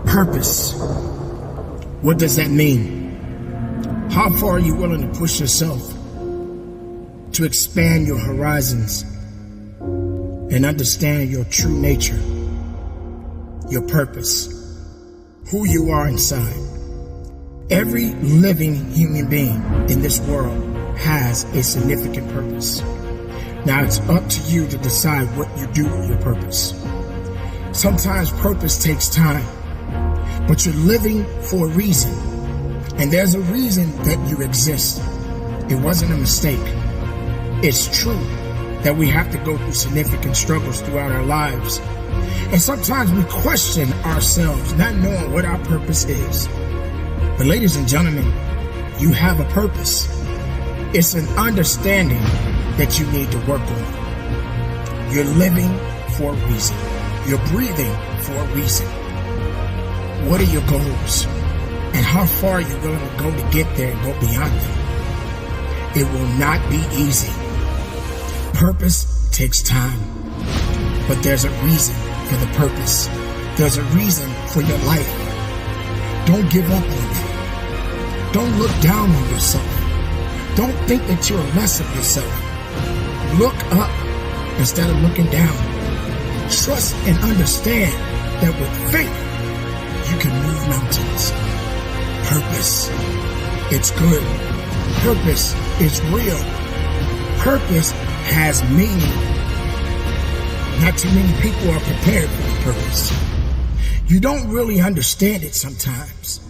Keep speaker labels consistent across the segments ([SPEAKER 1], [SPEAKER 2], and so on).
[SPEAKER 1] Purpose. What does that mean? How far are you willing to push yourself to expand your horizons and understand your true nature, your purpose, who you are inside? Every living human being in this world has a significant purpose. Now it's up to you to decide what you do with your purpose. Sometimes purpose takes time, but you're living for a reason. And there's a reason that you exist. It wasn't a mistake. It's true that we have to go through significant struggles throughout our lives. And sometimes we question ourselves, not knowing what our purpose is. But ladies and gentlemen, you have a purpose. It's an understanding that you need to work on. You're living for a reason. You're breathing for a reason. What are your goals? And how far are you willing to go to get there and go beyond them? It will not be easy. Purpose takes time. But there's a reason for the purpose. There's a reason for your life. Don't give up on it. Don't look down on yourself. Don't think that you're less of yourself. Look up instead of looking down. Trust and understand that with faith, you can move mountains. Purpose. It's good. Purpose is real. Purpose has meaning. Not too many people are prepared for the purpose. You don't really understand it sometimes.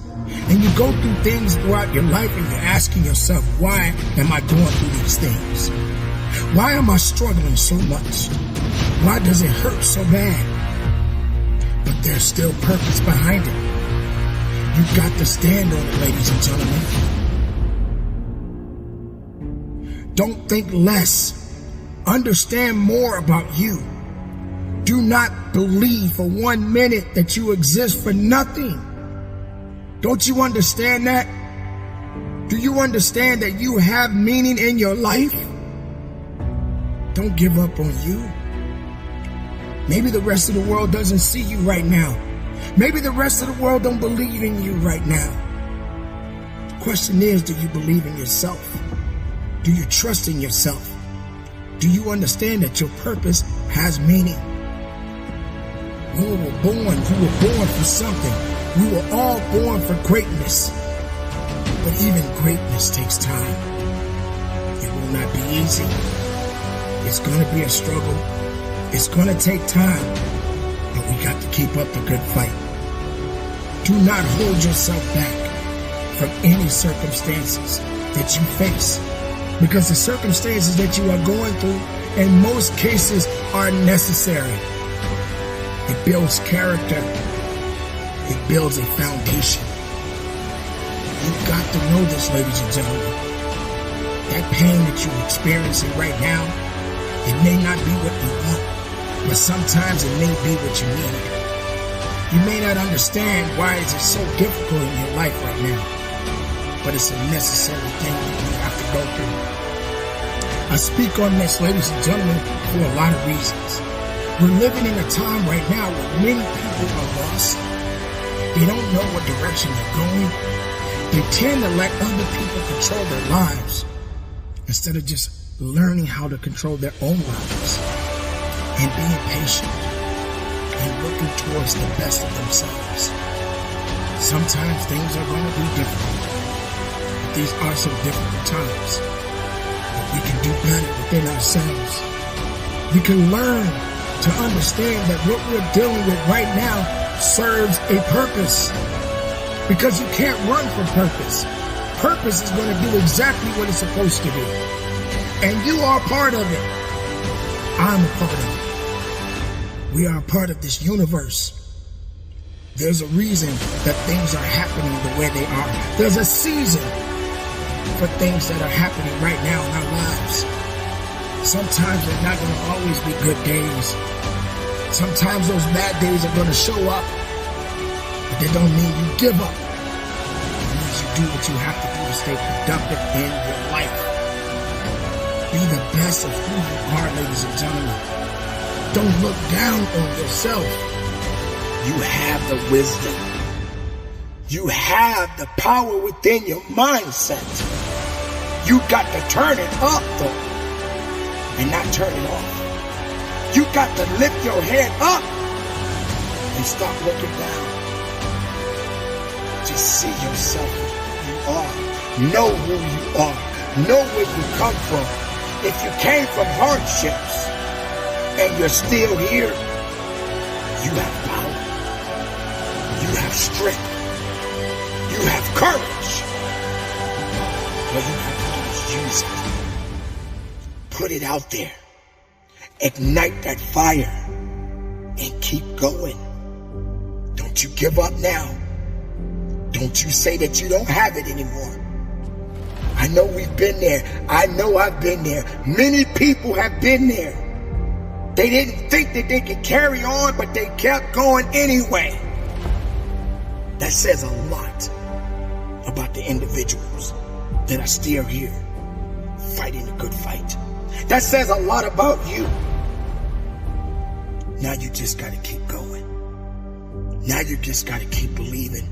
[SPEAKER 1] And you go through things throughout your life and you're asking yourself, why am I going through these things? Why am I struggling so much? Why does it hurt so bad? But there's still purpose behind it. You've got to stand on it, ladies and gentlemen. Don't think less. Understand more about you. Do not believe for 1 minute that you exist for nothing. Don't you understand that? Do you understand that you have meaning in your life? Don't give up on you. Maybe the rest of the world doesn't see you right now. Maybe the rest of the world don't believe in you right now. The question is, do you believe in yourself? Do you trust in yourself? Do you understand that your purpose has meaning? When we were born, you were born for something. We were all born for greatness. But even greatness takes time. It will not be easy. It's going to be a struggle. It's going to take time. But we got to keep up the good fight. Do not hold yourself back from any circumstances that you face. Because the circumstances that you are going through, in most cases, are necessary. It builds character. It builds a foundation. You've got to know this, ladies and gentlemen. That pain that you're experiencing right now, it may not be what you want, but sometimes it may be what you need. You may not understand why is it so difficult in your life right now, but it's a necessary thing that you have to go through. I speak on this, ladies and gentlemen, for a lot of reasons. We're living in a time right now where many people are lost. They don't know what direction they're going. They tend to let other people control their lives instead of just learning how to control their own lives and being patient and looking towards the best of themselves. Sometimes things are going to be difficult, but these are some difficult times. But we can do better within ourselves. We can learn to understand that what we're dealing with right now serves a purpose, because you can't run from purpose. Purpose is going to do exactly what it's supposed to do, and you are part of it. I'm a part of it. We are a part of this universe. There's a reason that things are happening the way they are. There's a season for things that are happening right now in our lives. Sometimes they're not going to always be good days. Sometimes those bad days are going to show up, but they don't mean you give up. It means you do what you have to do to stay productive in your life. Be the best of who you are, ladies and gentlemen. Don't look down on yourself. You have the wisdom. You have the power within your mindset. You got to turn it up though, and not turn it off. You got to lift your head up and stop looking down. Just see yourself who you are. Know who you are. Know where you come from. If you came from hardships and you're still here, you have power. You have strength. You have courage. But you have to use it. Put it out there. Ignite that fire and keep going. Don't you give up now. Don't you say that you don't have it anymore. I know we've been there. I know I've been there. Many people have been there. They didn't think that they could carry on, but they kept going anyway. That says a lot about the individuals that are still here fighting the good fight. That says a lot about you. Now you just got to keep going. Now you just got to keep believing.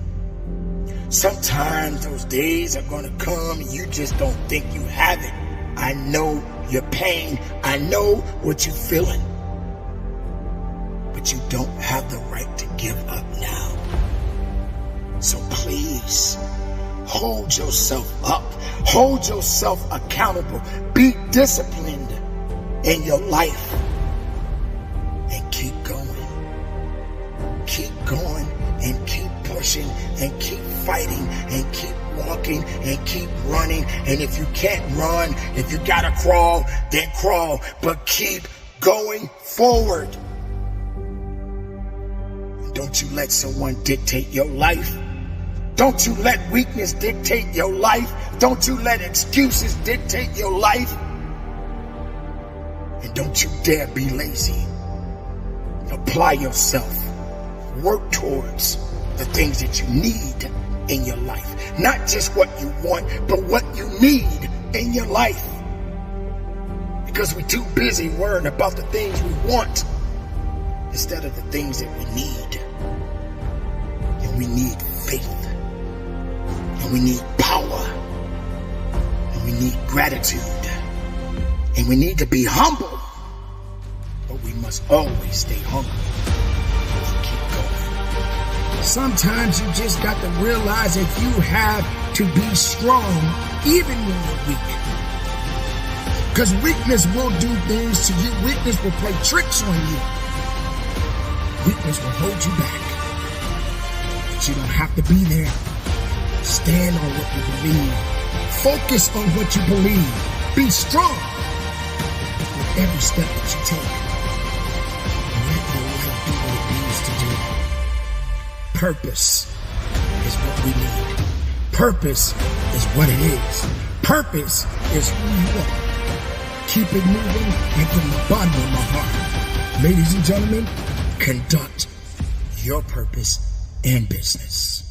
[SPEAKER 1] Sometimes those days are going to come and you just don't think you have it. I know your pain. I know what you're feeling. But you don't have the right to give up now. So please, hold yourself up. Hold yourself accountable. Be disciplined in your life. And keep going. Keep going and keep pushing and keep fighting and keep walking and keep running. And if you can't run, if you gotta crawl, then crawl. But keep going forward. And don't you let someone dictate your life. Don't you let weakness dictate your life. Don't you let excuses dictate your life. And don't you dare be lazy. Apply yourself. Work towards the things that you need in your life. Not just what you want, but what you need in your life. Because we're too busy worrying about the things we want instead of the things that we need. And we need faith. And we need power. And we need gratitude. And we need to be humble. But we must always stay humble. Sometimes you just got to realize that you have to be strong even when you're weak. Because weakness will do things to you. Weakness will play tricks on you. Weakness will hold you back. But you don't have to be there. Stand on what you believe. Focus on what you believe. Be strong with every step that you take. And let your life do what it needs to do. Purpose is what we need. Purpose is what it is. Purpose is who you are. Keep it moving, and from the bottom of my heart, ladies and gentlemen, conduct your purpose and business.